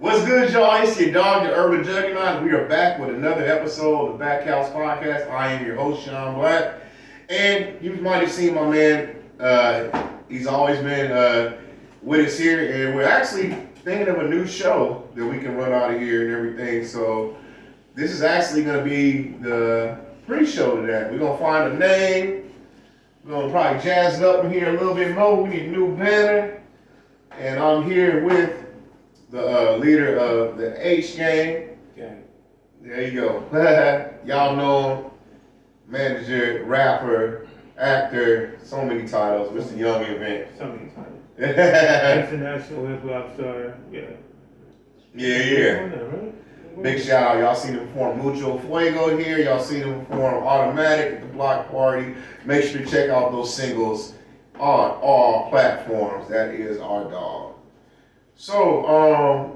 What's good, y'all? It's your dog, the Urban Juggernaut. We are back with another episode of the Backhouse podcast. I am your host, Sean Black. And you might have seen my man. He's always been with us here. And we're actually thinking of a new show that we can run out of here and everything. So this is actually going to be the pre-show to that. We're going to find a name. We're going to probably jazz it up in here a little bit more. We need a new banner. And I'm here with the leader of the H gang. There you go. Y'all know him. Manager, rapper, actor, so many titles. Mr. Young Event. So many titles. International hip hop star. Yeah. Big shout out. Y'all seen him perform Mucho Fuego here. Y'all seen him perform Automatic at the Block Party. Make sure to check out those singles on all platforms. That is our dog. So,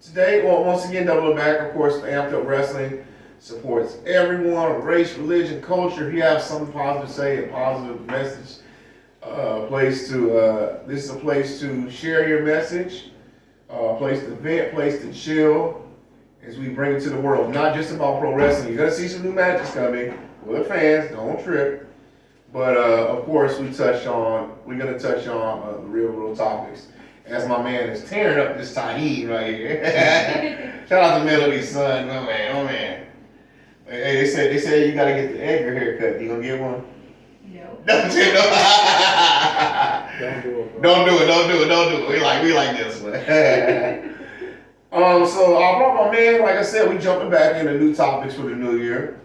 today, once again, doubling back, of course, the Amped Up Wrestling supports everyone, race, religion, culture. If you have something positive to say, a positive message, this is a place to share your message, a place to vent, place to chill, as we bring it to the world. Not just about pro wrestling. You're going to see some new matches coming. We're fans, don't trip. But, of course, we're going to touch on the real topics. As my man is tearing up this tahine right here. Shout out to Melody's son, oh man. Hey, they said you gotta get the Edgar haircut. You gonna get one? No. Don't do it. Don't do it. We like this one. So I brought my man. Like I said, we jumping back into new topics for the new year.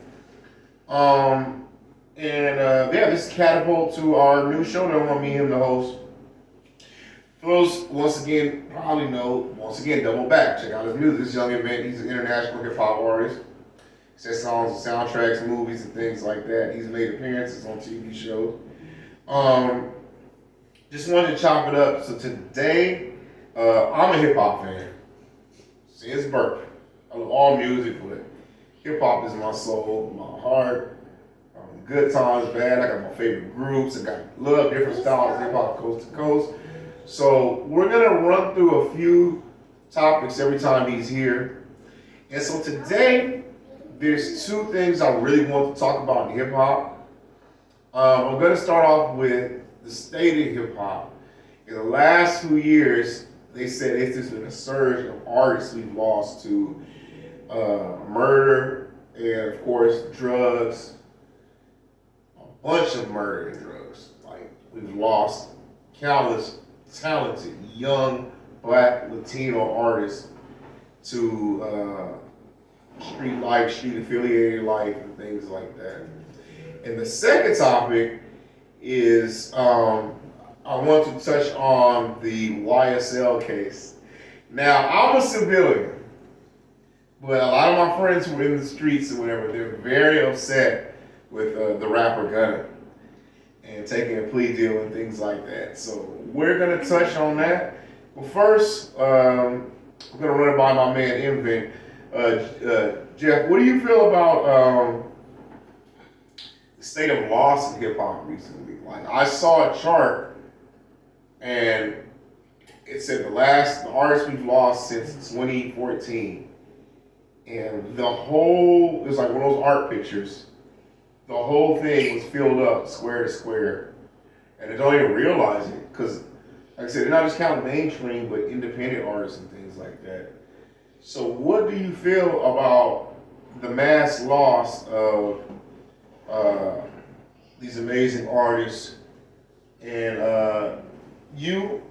This catapult to our new show that I want me and him to host. For those, once again, probably know, double back. Check out his music. This Young Event, he's an international hip hop artist. He says songs and soundtracks, movies, and things like that. He's made appearances on TV shows. Just wanted to chop it up. So today, I'm a hip hop fan. Since birth. I love all music, but hip hop is my soul, my heart. Good times, bad. I got my favorite groups. I love different styles of hip hop coast to coast. So we're gonna run through a few topics every time he's here. And so today, there's two things I really want to talk about in hip hop. I'm gonna start off with the state of hip hop. In the last few years, they said it's just been a surge of artists we've lost to murder and of course drugs. A bunch of murder and drugs. Like we've lost countless talented, young, black, Latino artists to street life, street affiliated life, and things like that. And the second topic is I want to touch on the YSL case. Now, I'm a civilian, but a lot of my friends who are in the streets or whatever, they're very upset with the rapper Gunna and taking a plea deal and things like that. So we're gonna touch on that. But first, I'm gonna run it by my man Invent. Jeff, what do you feel about the state of loss in hip hop recently? Like I saw a chart and it said the artists we've lost since 2014. And it was like one of those art pictures. The whole thing was filled up square to square. And they don't even realize it. Because, like I said, they're not just counting mainstream, but independent artists and things like that. So what do you feel about the mass loss of these amazing artists? And you,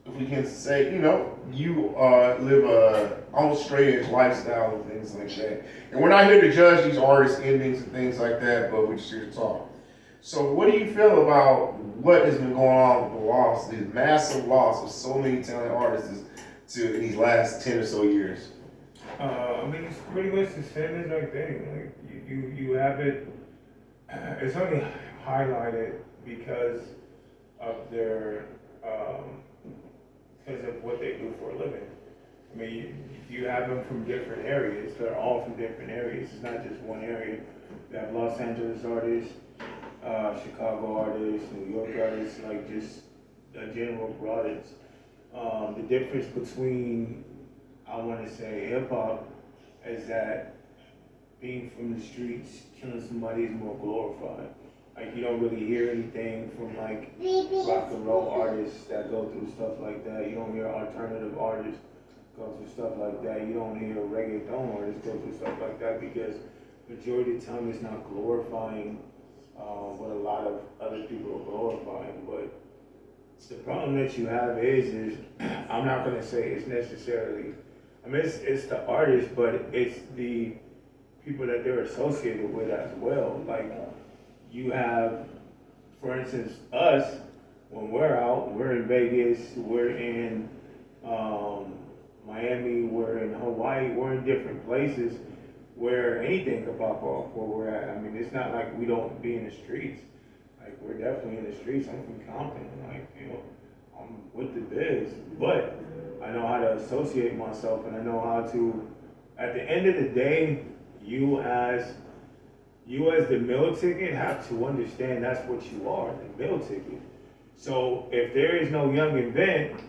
if we can say, you live a almost straight edge lifestyle and things like that. And we're not here to judge these artists' endings and things like that, but we're just here to talk. So what do you feel about what has been going on with the loss, the massive loss of so many talented artists in these last 10 or so years? It's pretty much the same exact thing. Like you have it. It's only highlighted because of their because of what they do for a living. I mean, you have them from different areas. They're all from different areas. It's not just one area. You have Los Angeles artists, Chicago artists, New York artists, like just a general broadness. The difference between I want to say hip hop is that being from the streets, killing somebody is more glorified. Like you don't really hear anything from like rock and roll artists that go through stuff like that. You don't hear alternative artists go through stuff like that. You don't hear reggaeton artists go through stuff like that because majority of the time it's not glorifying what a lot of other people are glorifying. But the problem that you have is I'm not gonna say it's necessarily. I mean, it's the artist, but it's the people that they're associated with as well. Like you have, for instance, us when we're out, we're in Vegas, we're in Miami, we're in Hawaii, we're in different places where anything could pop off where we're at. I mean, it's not like we don't be in the streets. Like we're definitely in the streets. I'm from Compton. Like I'm with the biz, but I know how to associate myself, and I know how to. At the end of the day, you as the meal ticket have to understand that's what you are, the meal ticket. So if there is no Young Invent,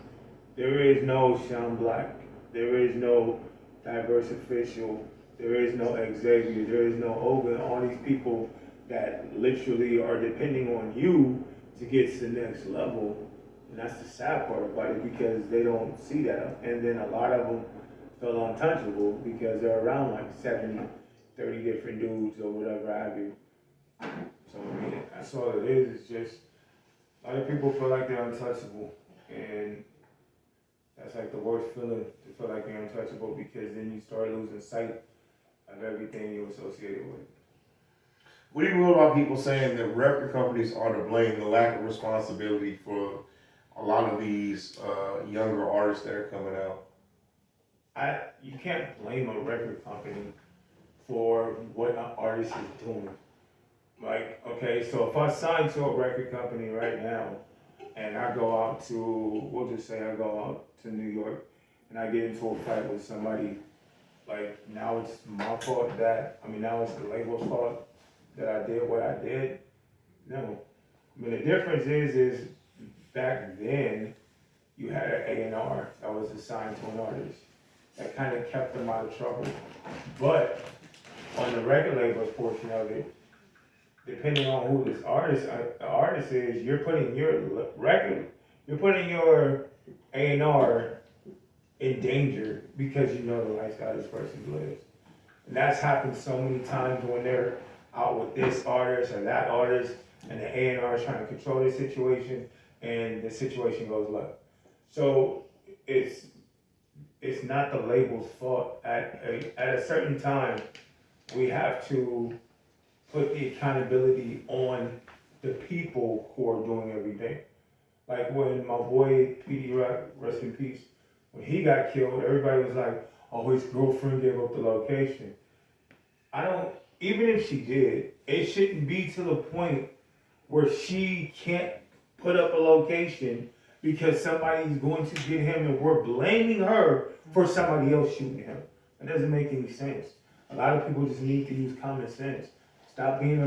there is no Sean Black, there is no Diverse Official, there is no Xavier, there is no Hogan, all these people that literally are depending on you to get to the next level. And that's the sad part about it because they don't see that. And then a lot of them feel untouchable because they're around like 70, 30 different dudes or whatever have you. So I mean, that's all it is. It's just a lot of people feel like they're untouchable. And that's like the worst feeling to feel like you're untouchable because then you start losing sight of everything you're associated with. What do you feel about people saying that record companies are to blame the lack of responsibility for a lot of these younger artists that are coming out? You can't blame a record company for what an artist is doing. Like, okay, so if I sign to a record company right now and I go out to, we'll just say I go out to New York and I get into a fight with somebody, like now it's my fault now it's the label's fault that I did what I did. No. I mean, the difference is back then you had an A&R that was assigned to an artist that kind of kept them out of trouble. But on the record label portion of it, depending on who this artist is, you're putting your record, you're putting your A&R in danger because you know the lifestyle this person lives. And that's happened so many times when they're out with this artist or that artist, and the A&R is trying to control the situation, and the situation goes left. So it's not the label's fault. At a certain time, we have to put the accountability on the people who are doing everything. Like when my boy PD Rock, rest in peace, when he got killed, everybody was like, "Oh, his girlfriend gave up the location." Even if she did, it shouldn't be to the point where she can't put up a location because somebody's going to get him and we're blaming her for somebody else shooting him. It doesn't make any sense. A lot of people just need to use common sense. Stop being a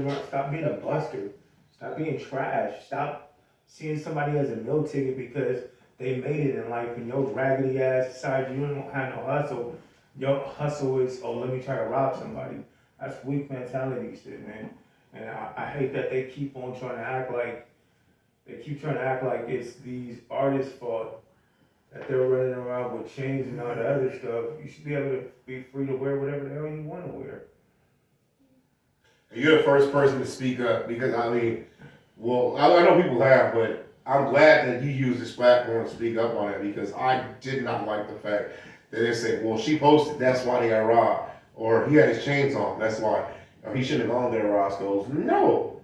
buster. Stop being trash. Stop seeing somebody as a meal ticket because they made it in life and your raggedy ass decides you don't have no hustle. Your hustle is, oh, let me try to rob somebody. That's weak mentality shit, man. And I hate that they keep on trying to act like it's these artists' fault that they're running around with chains and all the other stuff. You should be able to be free to wear whatever the hell you want to wear. You're the first person to speak up because I know people have, but I'm glad that you use this platform to speak up on it because I did not like the fact that they said, well, she posted, that's why they got robbed. Or he had his chains on, that's why. Or he shouldn't have gone there, Ross goes, no.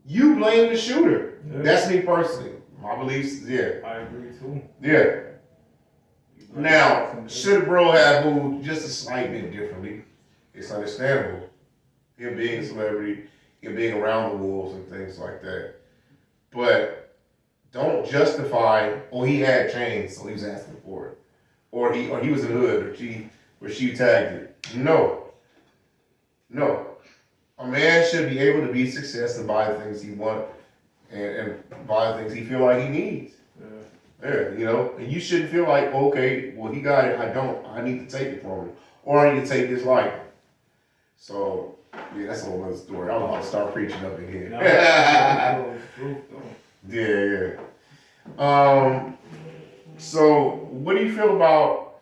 You blame the shooter. Yeah. That's me personally. My beliefs, yeah. I agree too. Yeah. Now, should bro have moved just a slight bit differently? It's understandable. Him being a celebrity, him being around the wolves and things like that. But don't justify, oh, he had chains, so he was asking for it. Or he was in the hood, or she tagged it. No. A man should be able to be successful and buy the things he wants and buy the things he feel like he needs. Yeah. Yeah, you know, and you shouldn't feel like, okay, well, he got it, I don't, I need to take it from him, or I need to take his life. So, yeah, that's a whole other story. I'm about to start preaching up in here. No, it's true though. Yeah, yeah. So, what do you feel about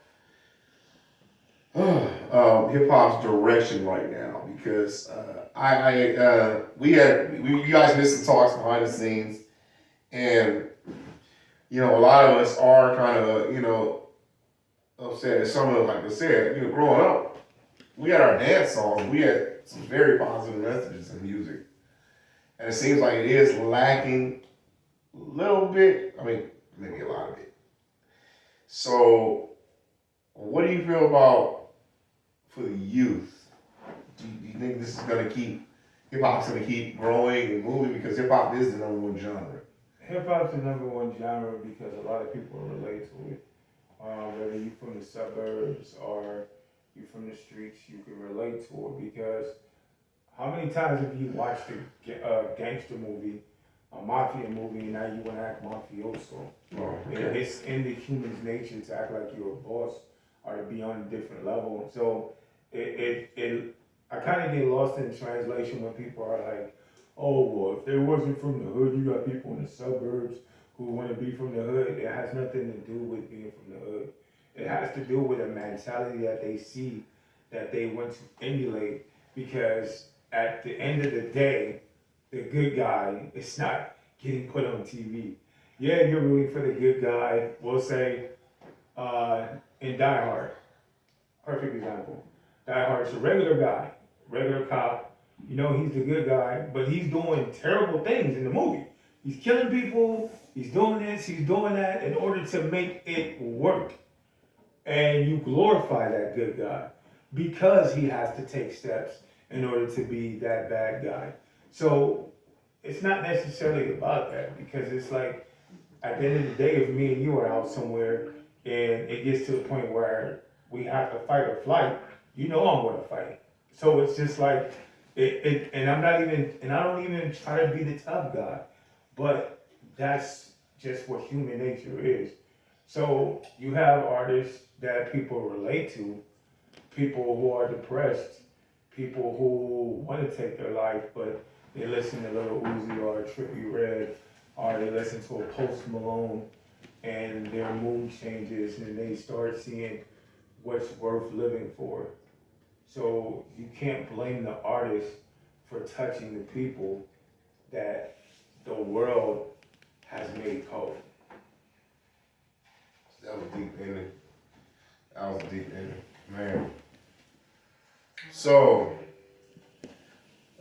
hip hop's direction right now? Because you guys missed some talks behind the scenes, and you know, a lot of us are kind of, you know, upset. And some of us, like I said, you know, growing up, we had our dance songs. We had some very positive messages in music, and it seems like it is lacking a little bit. I mean, maybe a lot of it. So, what do you feel about for the youth? Do you think this is going to keep hip hop's going to keep growing and moving because hip hop is the number one genre? Hip hop's the number one genre because a lot of people relate to it. Whether you're from the suburbs or you're from the streets, you can relate to it because how many times have you watched a gangster movie, a mafia movie, and now you want to act mafioso? Oh, okay. It's in the human's nature to act like you're a boss or to be on a different level. So I kind of get lost in translation when people are like, oh, well, if they wasn't from the hood, you got people in the suburbs who want to be from the hood. It has nothing to do with being from the hood. It has to do with a mentality that they see that they want to emulate because at the end of the day, the good guy is not getting put on TV. Yeah, you're rooting for the good guy. We'll say in Die Hard, perfect example. Die Hard's a regular guy, regular cop. You know, he's the good guy, but he's doing terrible things in the movie. He's killing people, he's doing this, he's doing that in order to make it work. And you glorify that good guy because he has to take steps in order to be that bad guy. So it's not necessarily about that because it's like at the end of the day, if me and you are out somewhere and it gets to the point where we have to fight or flight, you know I'm going to fight. So it's just like and I don't even try to be the tough guy, but that's just what human nature is. So you have artists that people relate to, people who are depressed, people who want to take their life, but they listen to Little Uzi or Trippie Redd, or they listen to a Post Malone, and their mood changes, and they start seeing what's worth living for. So you can't blame the artist for touching the people that the world has made cold. That was deep in it. That was deep in it, man. So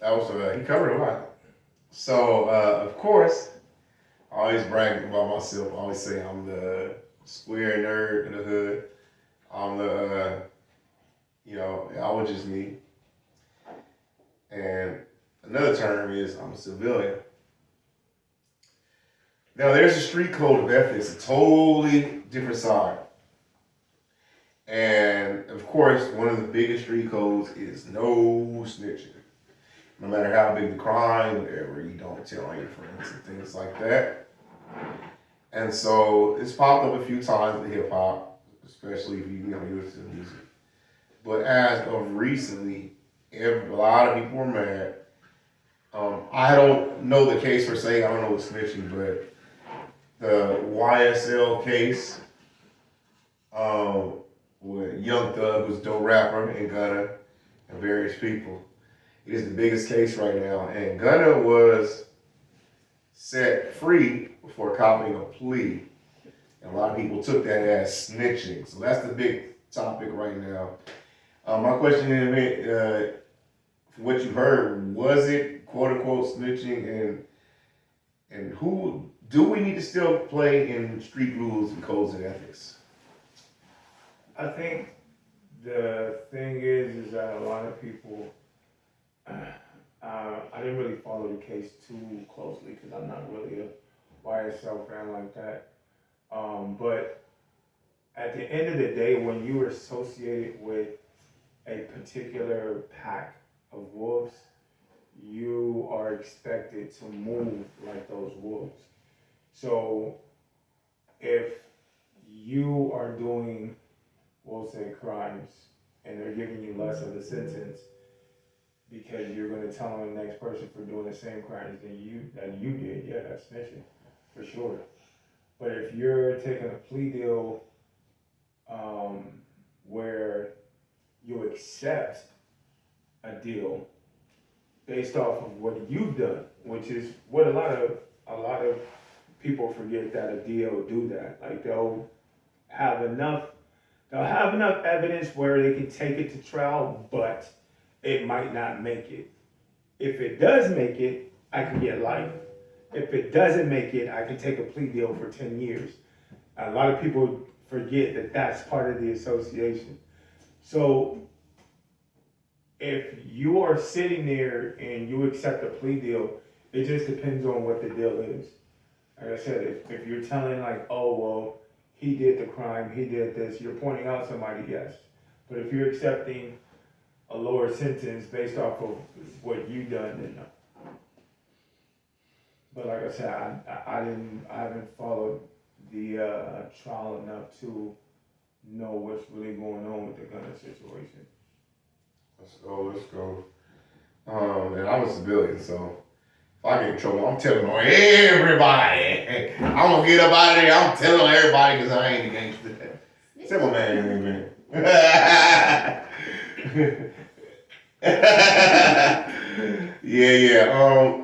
that was he covered a lot. So of course, I always brag about myself. I always say I'm the square nerd in the hood. I'm the you know, I was just me. And another term is I'm a civilian. Now there's a street code of ethics, a totally different side. And of course, one of the biggest street codes is no snitching. No matter how big the crime, whatever, you don't tell on your friends and things like that. And so it's popped up a few times in hip hop, especially if you know you listen to music. But as of recently, a lot of people were mad. I don't know the case per se. I don't know what's snitching, but the YSL case with Young Thug, who's a dope rapper, and Gunna, and various people. It is the biggest case right now. And Gunna was set free for copying a plea. And a lot of people took that as snitching. So that's the big topic right now. My question is, from what you heard, was it quote unquote snitching, and who do we need to still play in street rules and codes and ethics? I think the thing is that a lot of people, I didn't really follow the case too closely because I'm not really a YSL fan like that. But at the end of the day, when you are associated with a particular pack of wolves, you are expected to move like those wolves. So if you are doing, we'll say, crimes, and they're giving you less of a sentence because you're going to tell on the next person for doing the same crimes that you did, yeah, that's snitching, for sure. But if you're taking a plea deal um, where you accept a deal based off of what you've done, which is what a lot of people forget that a deal do that. Like have enough they'll have enough evidence where they can take it to trial, but it might not make it. If it does make it, I can get life. If it doesn't make it, I can take a plea deal for 10 years. A lot of people forget that that's part of the association. So if you are sitting there and you accept a plea deal, it just depends on what the deal is. Like I said, if you're telling like, oh, well, he did the crime, he did this, you're pointing out somebody, yes. But if you're accepting a lower sentence based off of what you've done, then no. But like I said, I haven't followed the trial enough to know what's really going on with the gun situation. Let's go. And I'm a civilian, so if I get in trouble, I'm telling on everybody. I'm gonna get up out of there. I'm telling on everybody because I ain't a gangster. Except my man. Yeah.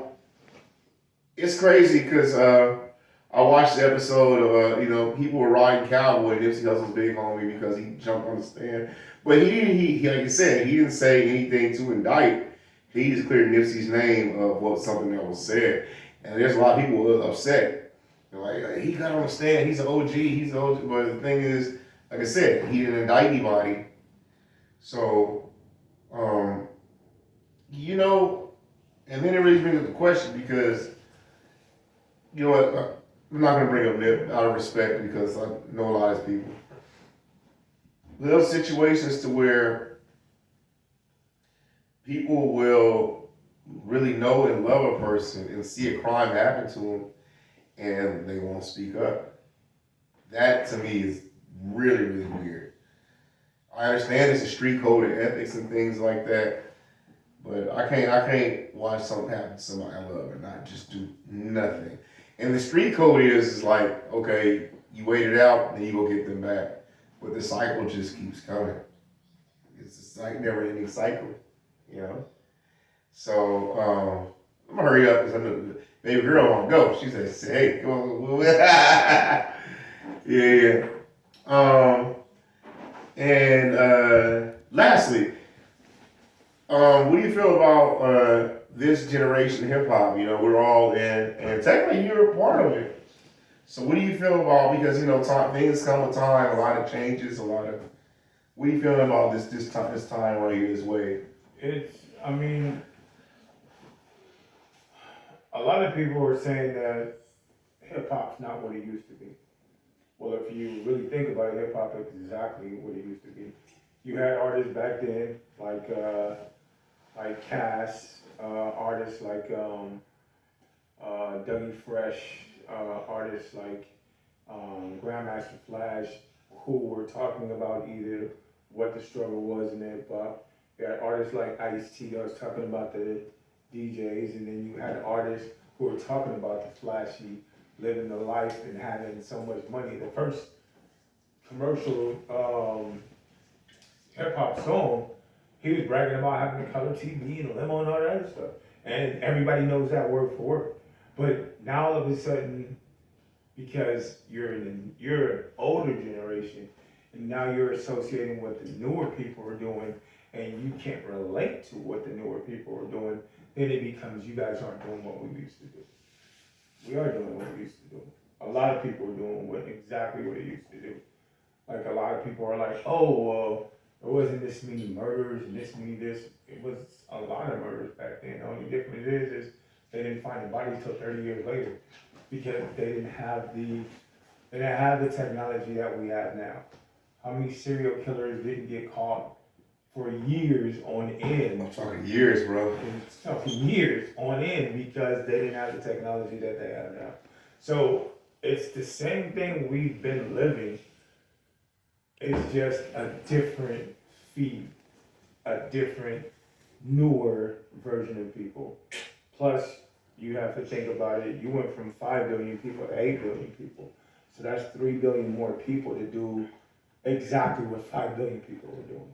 It's crazy because I watched the episode of people were riding Cowboy, Nipsey Hussle's big homie, because he jumped on the stand. But he didn't. He like you said, he didn't say anything to indict. He just cleared Nipsey's name of something that was said, and there's a lot of people who are upset. They're like, he got on the stand. He's an OG. He's an OG. But the thing is, like I said, he didn't indict anybody. So, and then it really brings up the question because, you know what, I'm not going to bring up Nip out of respect because I know a lot of these people. Little situations to where people will really know and love a person and see a crime happen to them and they won't speak up. That to me is really, really weird. I understand it's a street code and ethics and things like that, but I can't watch something happen to somebody I love and not just do nothing. And the street code is like, okay, you wait it out, then you go get them back. But the cycle just keeps coming. It's a never-ending cycle, you know? So, I'm gonna hurry up because I know baby girl wanna go. She said, hey, come on. Yeah. And lastly, what do you feel about this generation hip hop? You know, we're all in, and technically you're a part of it. So what do you feel about, because things come with time, a lot of changes, what are you feeling about this time right here, this wave? A lot of people are saying that hip hop's not what it used to be. Well, if you really think about it, hip hop is exactly what it used to be. You had artists back then like Cass, artists like Dougie Fresh, artists like Grandmaster Flash, who were talking about either what the struggle was in hip hop. You had artists like Ice-T that was talking about the DJs, and then you had artists who were talking about the flashy, living the life and having so much money. The first commercial hip hop song, he was bragging about having a color TV and a limo and all that other stuff. And everybody knows that word for word. But now all of a sudden, because you're an older generation, and now you're associating what the newer people are doing, and you can't relate to what the newer people are doing, then it becomes you guys aren't doing what we used to do. We are doing what we used to do. A lot of people are doing exactly what they used to do. Like a lot of people are like, oh, well, there wasn't this many murders and this many this. It was a lot of murders back then. The only difference is they didn't find the bodies till 30 years later because they didn't have the technology that we have now. How many serial killers didn't get caught for years on end? I'm talking years, bro. I'm talking years on end because they didn't have the technology that they have now. So it's the same thing we've been living. It's just a different feed, a different, newer version of people. Plus, you have to think about it. You went from 5 billion people to 8 billion people. So that's 3 billion more people to do exactly what 5 billion people were doing.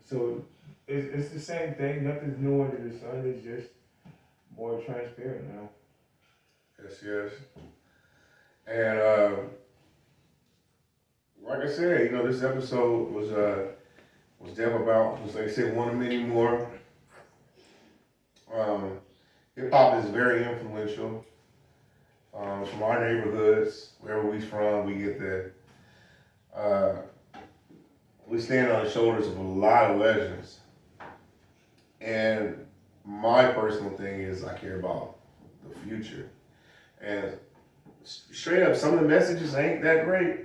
So it's the same thing. Nothing's new under the sun. It's just more transparent now. Yes. And like I said, this episode was definitely about, as they say, one of many more. Hip hop is very influential. From our neighborhoods, wherever we from, we get that. We stand on the shoulders of a lot of legends. And my personal thing is I care about the future. And straight up, some of the messages ain't that great.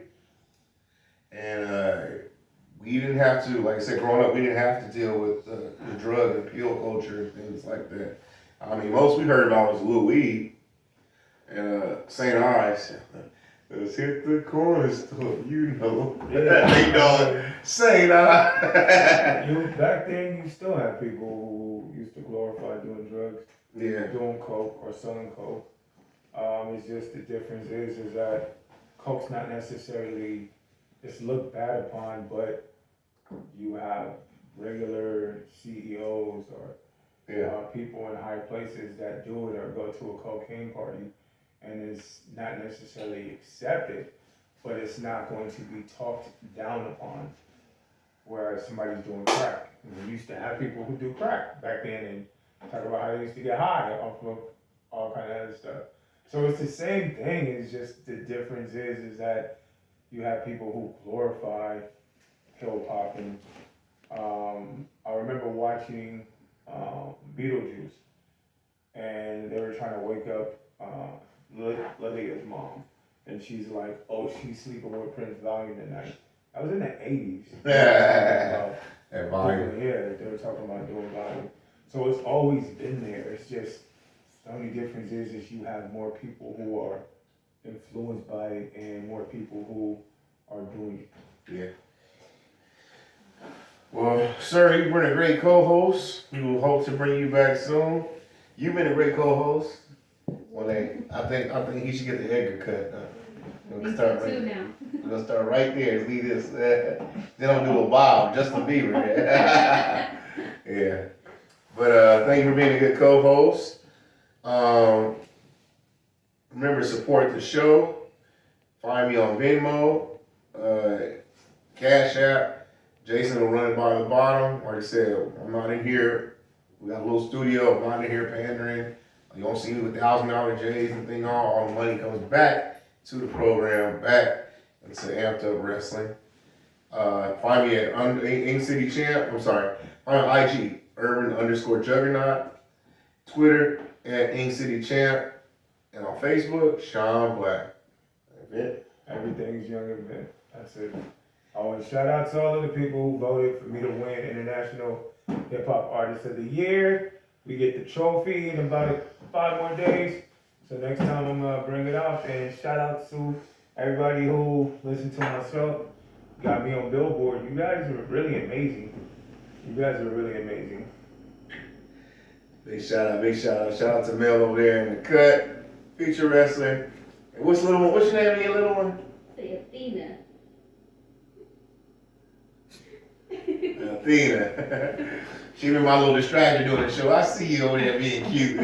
And we didn't have to, like I said, growing up, we didn't have to deal with the drug and pill culture and things like that. I mean, most we heard about was Lil Weed and St. Ives. Let's hit the corner store, they know St. Ives. Back then, you still had people who used to glorify doing drugs, doing coke or selling coke. It's just the difference is that coke's not necessarily it's looked bad upon, but you have regular CEOs or people in high places that do it or go to a cocaine party, and it's not necessarily accepted, but it's not going to be talked down upon. Whereas somebody's doing crack, and we used to have people who do crack back then and talk about how they used to get high off of all kind of other stuff. So it's the same thing. It's just the difference is that you have people who glorify pill popping. I remember watching Beetlejuice, and they were trying to wake up Lydia's mom, and she's like, "Oh, she's sleeping with Prince Valiant tonight." That was in the 80s. They were talking about doing volume. So it's always been there. It's just the only difference is you have more people who are influenced by it and more people who are doing it. Yeah. Well, sir, you've been a great co-host. We will hope to bring you back soon. You've been a great co-host. Well, I think he should get the Edgar cut. We're gonna start right there. Leave this. Then I'll do a Bob, Justin Bieber. Yeah. But thank you for being a good co-host. Remember to support the show. Find me on Venmo, Cash App. Jason will run it by the bottom. Like I said, I'm not in here. We got a little studio. I'm not in here pandering. You don't see me with $1,000 J's and thing on. All the money comes back to the program, back into Amped Up Wrestling. Find me at Ing City Champ. I'm sorry. Find me on IG, Urban_Juggernaut. Twitter at Ing City Champ. And on Facebook, Sean Black. That's it. Everything's Young Event. That's it. Always shout out to all of the people who voted for me to win International Hip Hop Artist of the Year. We get the trophy in about 5 more days. So next time I'm gonna bring it up, and shout out to everybody who listened to my show, got me on Billboard. You guys are really amazing. Big shout out. Shout out to Mel over there in the cut. Feature Wrestling. And what's your name of your little one? Say Athena. Athena. She been my little distractor doing the show. I see you over there being cute.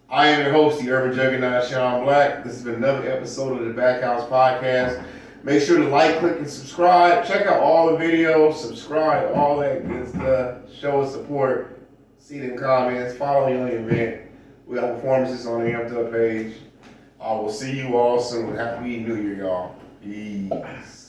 I am your host, the Urban Juggernaut, Sean Black. This has been another episode of the Backhouse Podcast. Make sure to like, click, and subscribe. Check out all the videos. Subscribe, all that good stuff. Show us support. See the comments. Follow me on the event. We got performances on the Amped Up page. I will see you all soon. Happy New Year, y'all. Peace.